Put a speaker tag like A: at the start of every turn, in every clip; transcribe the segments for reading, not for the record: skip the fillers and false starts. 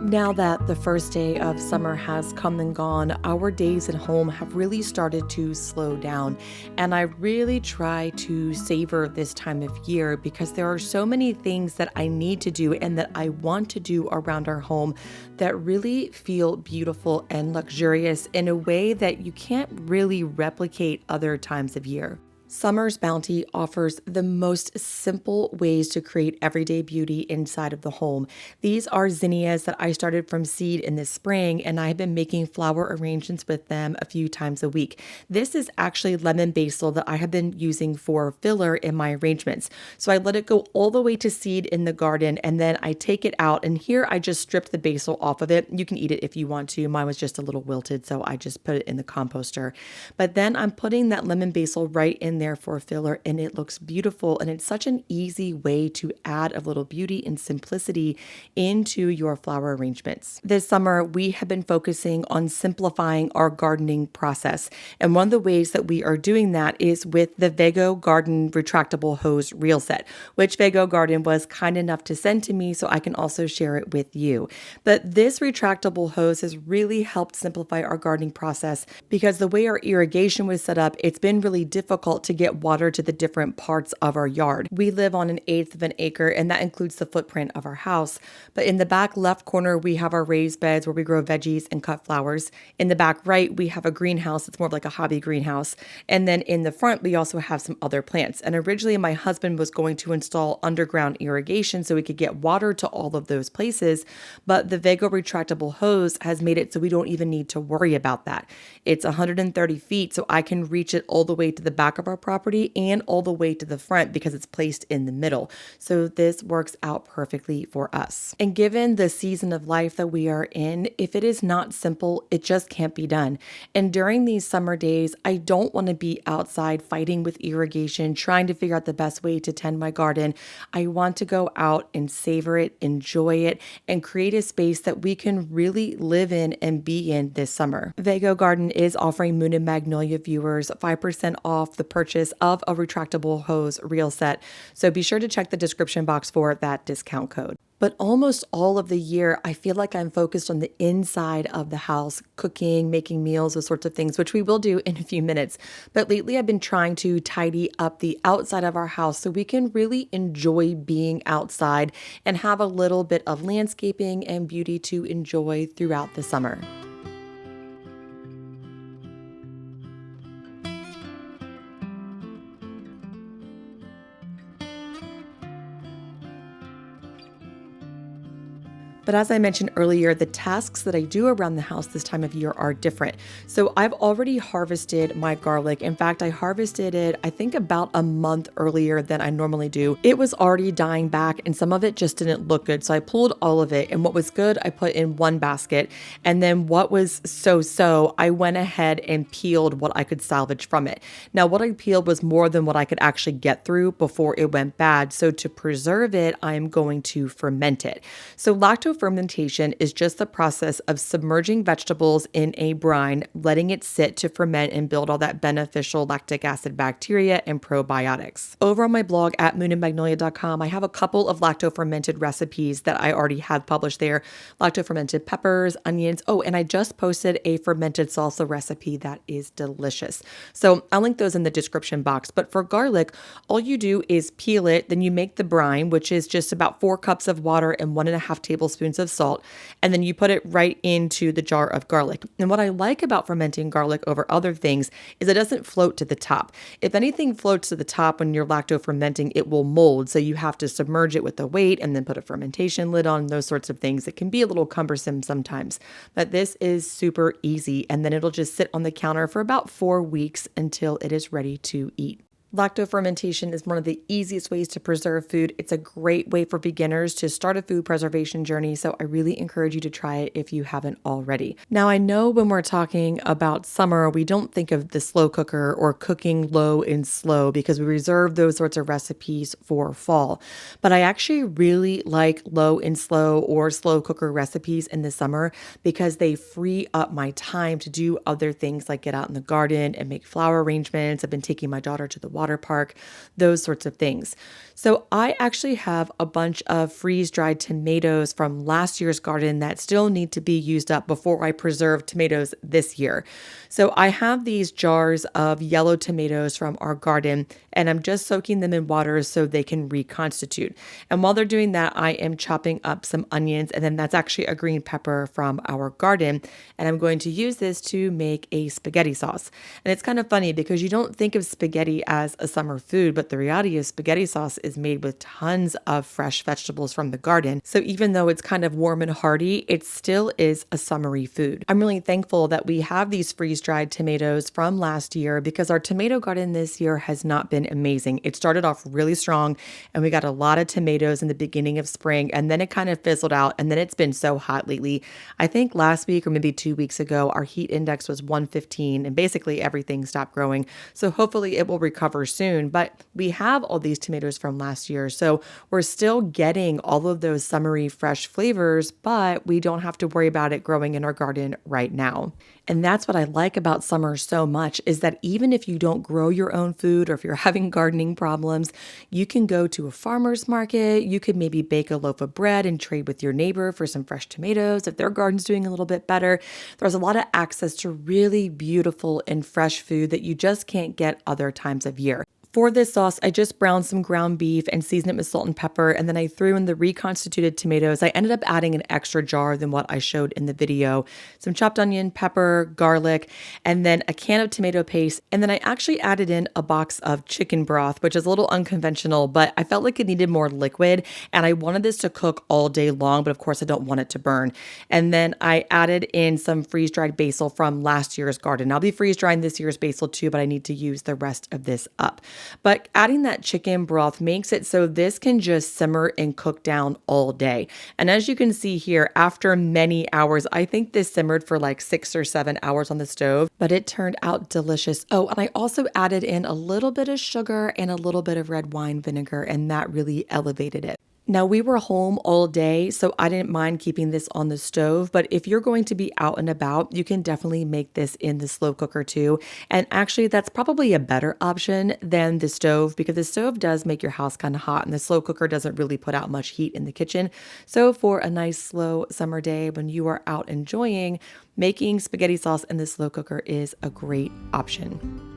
A: Now that the first day of summer has come and gone, our days at home have really started to slow down. And I really try to savor this time of year because there are so many things that I need to do and that I want to do around our home that really feel beautiful and luxurious in a way that you can't really replicate other times of year. Summer's Bounty offers the most simple ways to create everyday beauty inside of the home. These are zinnias that I started from seed in the spring, and I have been making flower arrangements with them a few times a week. This is actually lemon basil that I have been using for filler in my arrangements. So I let it go all the way to seed in the garden, and then I take it out, and here I just stripped the basil off of it. You can eat it if you want to. Mine was just a little wilted, so I just put it in the composter. But then I'm putting that lemon basil right in there for a filler, and it looks beautiful, and it's such an easy way to add a little beauty and simplicity into your flower arrangements. This summer we have been focusing on simplifying our gardening process, and one of the ways that we are doing that is with the Vago Garden retractable hose reel set, which Vago Garden was kind enough to send to me so I can also share it with you. But this retractable hose has really helped simplify our gardening process because the way our irrigation was set up, it's been really difficult to get water to the different parts of our yard. We live on 1/8 of an acre, and that includes the footprint of our house. But in the back left corner, we have our raised beds where we grow veggies and cut flowers. In the back right, we have a greenhouse. It's more of like a hobby greenhouse. And then in the front, we also have some other plants. And originally, my husband was going to install underground irrigation so we could get water to all of those places. But the Vago retractable hose has made it so we don't even need to worry about that. It's 130 feet, so I can reach it all the way to the back of our property and all the way to the front because it's placed in the middle. So this works out perfectly for us. And given the season of life that we are in, if it is not simple, it just can't be done. And during these summer days, I don't want to be outside fighting with irrigation, trying to figure out the best way to tend my garden. I want to go out and savor it, enjoy it, and create a space that we can really live in and be in this summer. Vago Garden is offering Moon and Magnolia viewers 5% off the purchase of a retractable hose reel set. So be sure to check the description box for that discount code. But almost all of the year, I feel like I'm focused on the inside of the house, cooking, making meals, those sorts of things, which we will do in a few minutes. But lately, I've been trying to tidy up the outside of our house so we can really enjoy being outside and have a little bit of landscaping and beauty to enjoy throughout the summer. But as I mentioned earlier, the tasks that I do around the house this time of year are different. So I've already harvested my garlic. In fact, I harvested it, I think about a month earlier than I normally do. It was already dying back and some of it just didn't look good. So I pulled all of it, and what was good, I put in one basket. And then what was so-so, I went ahead and peeled what I could salvage from it. Now, what I peeled was more than what I could actually get through before it went bad. So to preserve it, I'm going to ferment it. So fermentation is just the process of submerging vegetables in a brine, letting it sit to ferment and build all that beneficial lactic acid bacteria and probiotics. Over on my blog at moonandmagnolia.com, I have a couple of lacto-fermented recipes that I already have published there. Lacto-fermented peppers, onions. Oh, and I just posted a fermented salsa recipe that is delicious. So I'll link those in the description box. But for garlic, all you do is peel it, then you make the brine, which is just about 4 cups of water and 1.5 tablespoons of salt, and then you put it right into the jar of garlic. And what I like about fermenting garlic over other things is it doesn't float to the top. If anything floats to the top when you're lacto fermenting, it will mold. So you have to submerge it with a weight and then put a fermentation lid on, those sorts of things. It can be a little cumbersome sometimes, but this is super easy. And then it'll just sit on the counter for about 4 weeks until it is ready to eat. Lacto-fermentation is one of the easiest ways to preserve food. It's a great way for beginners to start a food preservation journey, so I really encourage you to try it if you haven't already. Now, I know when we're talking about summer, we don't think of the slow cooker or cooking low and slow because we reserve those sorts of recipes for fall. But I actually really like low and slow or slow cooker recipes in the summer because they free up my time to do other things like get out in the garden and make flower arrangements. I've been taking my daughter to the water water park, those sorts of things. So I actually have a bunch of freeze-dried tomatoes from last year's garden that still need to be used up before I preserve tomatoes this year. So I have these jars of yellow tomatoes from our garden, and I'm just soaking them in water so they can reconstitute. And while they're doing that, I am chopping up some onions, and then that's actually a green pepper from our garden. And I'm going to use this to make a spaghetti sauce. And it's kind of funny because you don't think of spaghetti as a summer food, but the reality is spaghetti sauce is made with tons of fresh vegetables from the garden. So even though it's kind of warm and hearty, it still is a summery food. I'm really thankful that we have these freeze-dried tomatoes from last year because our tomato garden this year has not been amazing. It started off really strong and we got a lot of tomatoes in the beginning of spring, and then it kind of fizzled out, and then it's been so hot lately. I think last week or maybe 2 weeks ago, our heat index was 115 and basically everything stopped growing. So hopefully it will recover soon, but we have all these tomatoes from last year. So we're still getting all of those summery fresh flavors, but we don't have to worry about it growing in our garden right now. And that's what I like about summer so much, is that even if you don't grow your own food or if you're having gardening problems, you can go to a farmer's market. You could maybe bake a loaf of bread and trade with your neighbor for some fresh tomatoes if their garden's doing a little bit better. There's a lot of access to really beautiful and fresh food that you just can't get other times of year. For this sauce, I just browned some ground beef and seasoned it with salt and pepper, and then I threw in the reconstituted tomatoes. I ended up adding an extra jar than what I showed in the video. Some chopped onion, pepper, garlic, and then a can of tomato paste. And then I actually added in a box of chicken broth, which is a little unconventional, but I felt like it needed more liquid, and I wanted this to cook all day long, but of course I don't want it to burn. And then I added in some freeze-dried basil from last year's garden. I'll be freeze-drying this year's basil too, but I need to use the rest of this up. But adding that chicken broth makes it so this can just simmer and cook down all day. And as you can see here, after many hours, I think this simmered for like 6 or 7 hours on the stove, but it turned out delicious. Oh, and I also added in a little bit of sugar and a little bit of red wine vinegar, and that really elevated it. Now, we were home all day, so I didn't mind keeping this on the stove, but if you're going to be out and about, you can definitely make this in the slow cooker too. And actually, that's probably a better option than the stove, because the stove does make your house kind of hot and the slow cooker doesn't really put out much heat in the kitchen. So for a nice slow summer day when you are out enjoying, making spaghetti sauce in the slow cooker is a great option.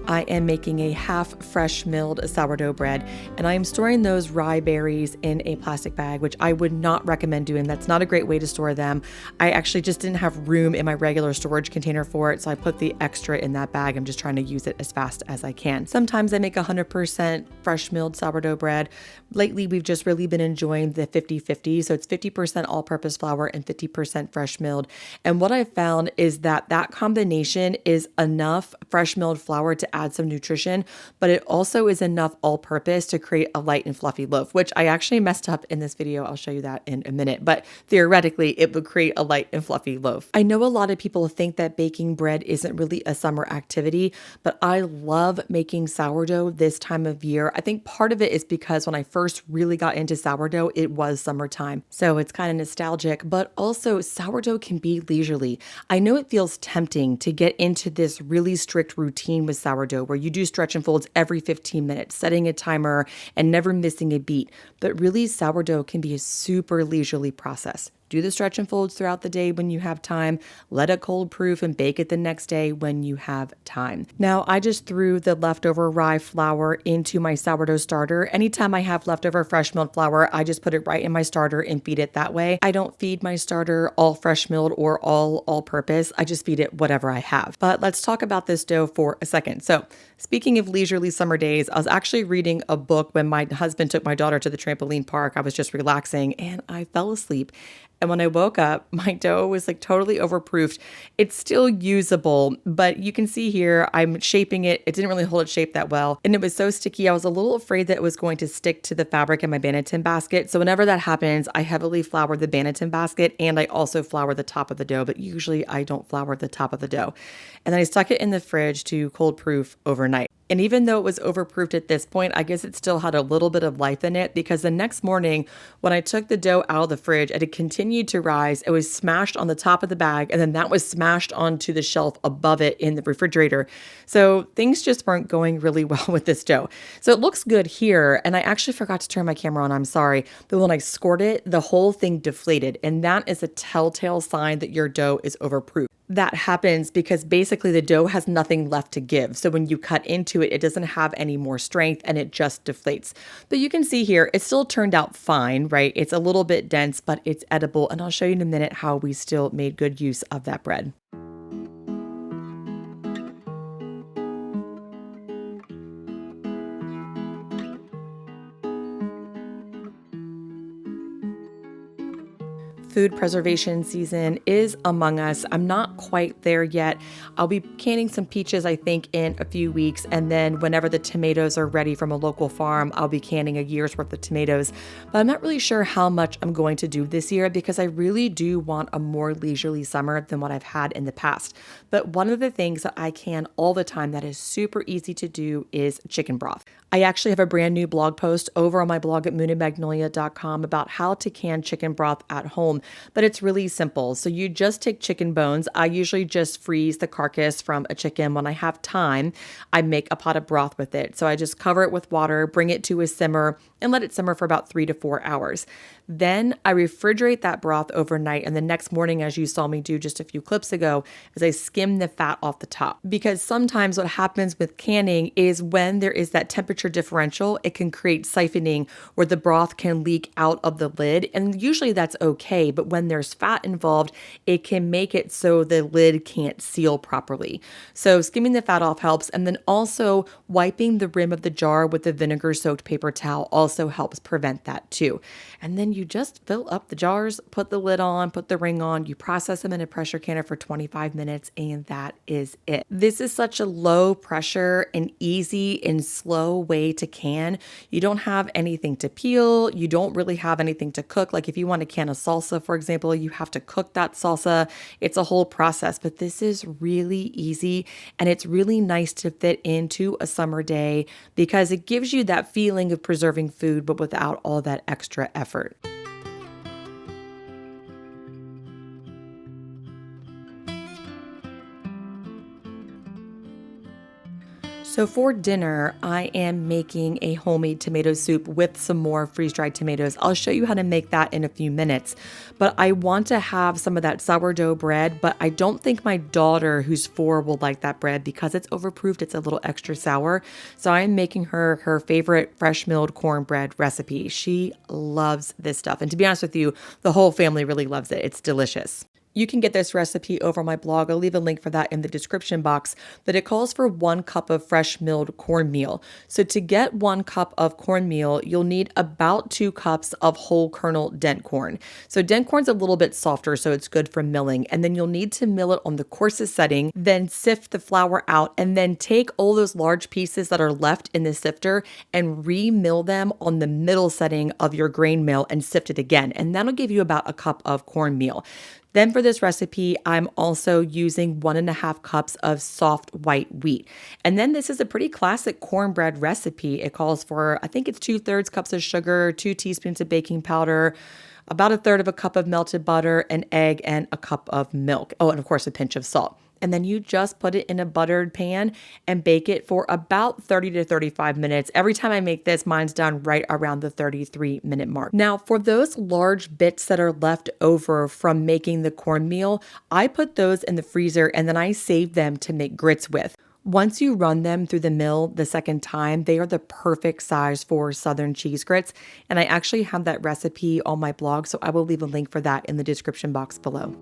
A: I am making a half fresh milled sourdough bread, and I am storing those rye berries in a plastic bag, which I would not recommend doing. That's not a great way to store them. I actually just didn't have room in my regular storage container for it, so I put the extra in that bag. I'm just trying to use it as fast as I can. Sometimes I make 100% fresh milled sourdough bread. Lately, we've just really been enjoying the 50-50, so it's 50% all-purpose flour and 50% fresh milled. And what I found is that that combination is enough fresh milled flour to add some nutrition, but it also is enough all-purpose to create a light and fluffy loaf, which I actually messed up in this video. I'll show you that in a minute, but theoretically it would create a light and fluffy loaf. I know a lot of people think that baking bread isn't really a summer activity, but I love making sourdough this time of year. I think part of it is because when I first really got into sourdough, it was summertime. So it's kind of nostalgic, but also sourdough can be leisurely. I know it feels tempting to get into this really strict routine with sourdough where you do stretch and folds every 15 minutes, setting a timer and never missing a beat. But really, sourdough can be a super leisurely process. Do the stretch and folds throughout the day when you have time, let it cold proof and bake it the next day when you have time. Now, I just threw the leftover rye flour into my sourdough starter. Anytime I have leftover fresh milled flour, I just put it right in my starter and feed it that way. I don't feed my starter all fresh milled or all purpose. I just feed it whatever I have. But let's talk about this dough for a second. So speaking of leisurely summer days, I was actually reading a book when my husband took my daughter to the trampoline park. I was just relaxing and I fell asleep. And when I woke up, my dough was like totally overproofed. It's still usable, but you can see here, I'm shaping it. It didn't really hold its shape that well. And it was so sticky. I was a little afraid that it was going to stick to the fabric in my Banneton basket. So whenever that happens, I heavily flour the Banneton basket and I also flour the top of the dough, but usually I don't flour the top of the dough. And then I stuck it in the fridge to cold proof overnight. And even though it was overproofed at this point, I guess it still had a little bit of life in it because the next morning when I took the dough out of the fridge, it had continued to rise. It was smashed on the top of the bag and then that was smashed onto the shelf above it in the refrigerator. So things just weren't going really well with this dough. So it looks good here. And I actually forgot to turn my camera on. I'm sorry. But when I scored it, the whole thing deflated. And that is a telltale sign that your dough is overproof. That happens because basically the dough has nothing left to give. So when you cut into it, it doesn't have any more strength and it just deflates. But you can see here, it still turned out fine, right? It's a little bit dense, but it's edible. And I'll show you in a minute how we still made good use of that bread. Food preservation season is among us. I'm not quite there yet. I'll be canning some peaches, I think, in a few weeks. And then whenever the tomatoes are ready from a local farm, I'll be canning a year's worth of tomatoes. But I'm not really sure how much I'm going to do this year because I really do want a more leisurely summer than what I've had in the past. But one of the things that I can all the time that is super easy to do is chicken broth. I actually have a brand new blog post over on my blog at moonandmagnolia.com about how to can chicken broth at home, but it's really simple. So you just take chicken bones. I usually just freeze the carcass from a chicken. When I have time, I make a pot of broth with it. So I just cover it with water, bring it to a simmer, and let it simmer for about 3 to 4 hours. Then I refrigerate that broth overnight. And the next morning, as you saw me do just a few clips ago, is I skim the fat off the top. Because sometimes what happens with canning is when there is that temperature differential, it can create siphoning where the broth can leak out of the lid. And usually that's okay. But when there's fat involved, it can make it so the lid can't seal properly. So skimming the fat off helps. And then also wiping the rim of the jar with a vinegar soaked paper towel also helps prevent that too. And then you just fill up the jars, put the lid on, put the ring on, you process them in a pressure canner for 25 minutes, and that is it. This is such a low pressure and easy and slow way to can. You don't have anything to peel. You don't really have anything to cook. Like if you want to can a salsa, for example, you have to cook that salsa. It's a whole process, but this is really easy and it's really nice to fit into a summer day because it gives you that feeling of preserving food, but without all that extra effort. So for dinner, I am making a homemade tomato soup with some more freeze-dried tomatoes. I'll show you how to make that in a few minutes. But I want to have some of that sourdough bread, but I don't think my daughter, who's 4, will like that bread because it's overproofed. It's a little extra sour. So I'm making her her favorite fresh milled cornbread recipe. She loves this stuff. And to be honest with you, the whole family really loves it. It's delicious. You can get this recipe over my blog. I'll leave a link for that in the description box, but it calls for 1 cup of fresh milled cornmeal. So to get 1 cup of cornmeal, you'll need about 2 cups of whole kernel dent corn. So dent corn's a little bit softer, so it's good for milling. And then you'll need to mill it on the coarsest setting, then sift the flour out, and then take all those large pieces that are left in the sifter and re-mill them on the middle setting of your grain mill and sift it again. And that'll give you about a cup of cornmeal. Then for this recipe, I'm also using 1.5 cups of soft white wheat. And then this is a pretty classic cornbread recipe. It calls for, I think it's 2/3 cups of sugar, 2 teaspoons of baking powder, about 1/3 of a cup of melted butter, an egg, and a cup of milk. Oh, and of course a pinch of salt. And then you just put it in a buttered pan and bake it for about 30 to 35 minutes. Every time I make this, mine's done right around the 33-minute mark. Now, for those large bits that are left over from making the cornmeal, I put those in the freezer and then I save them to make grits with. Once you run them through the mill the second time, they are the perfect size for Southern cheese grits. And I actually have that recipe on my blog, so I will leave a link for that in the description box below.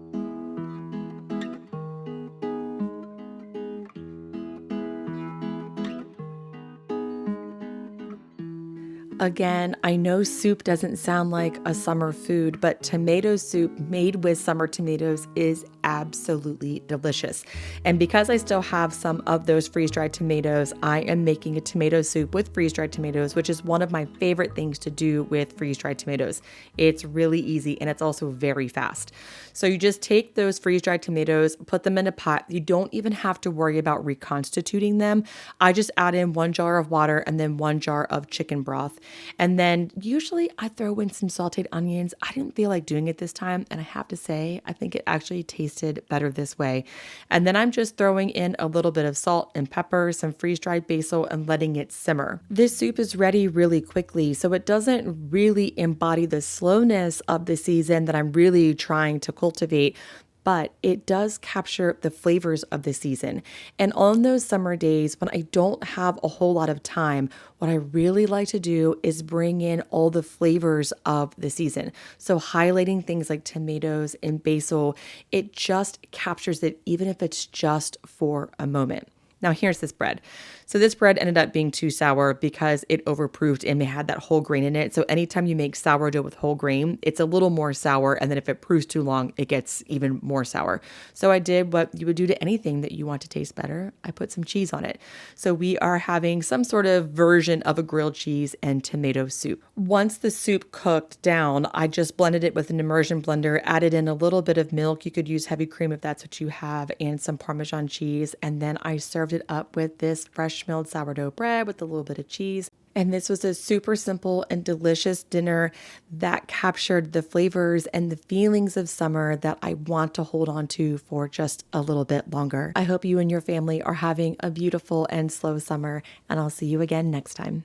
A: Again, I know soup doesn't sound like a summer food, but tomato soup made with summer tomatoes is absolutely delicious. And because I still have some of those freeze-dried tomatoes, I am making a tomato soup with freeze-dried tomatoes, which is one of my favorite things to do with freeze-dried tomatoes. It's really easy and it's also very fast. So you just take those freeze-dried tomatoes, put them in a pot. You don't even have to worry about reconstituting them. I just add in 1 jar of water and then 1 jar of chicken broth. And then usually I throw in some sauteed onions. I didn't feel like doing it this time. And I have to say, I think it actually tasted better this way. And then I'm just throwing in a little bit of salt and pepper, some freeze-dried basil, and letting it simmer. This soup is ready really quickly, so it doesn't really embody the slowness of the season that I'm really trying to cultivate, but it does capture the flavors of the season. And on those summer days when I don't have a whole lot of time, what I really like to do is bring in all the flavors of the season. So highlighting things like tomatoes and basil, it just captures it, even if it's just for a moment. Now here's this bread. So this bread ended up being too sour because it overproofed and it had that whole grain in it. So anytime you make sourdough with whole grain, it's a little more sour. And then if it proves too long, it gets even more sour. So I did what you would do to anything that you want to taste better. I put some cheese on it. So we are having some sort of version of a grilled cheese and tomato soup. Once the soup cooked down, I just blended it with an immersion blender, added in a little bit of milk. You could use heavy cream if that's what you have, and some Parmesan cheese. And then I served it up with this fresh milled sourdough bread with a little bit of cheese. And this was a super simple and delicious dinner that captured the flavors and the feelings of summer that I want to hold on to for just a little bit longer. I hope you and your family are having a beautiful and slow summer, and I'll see you again next time.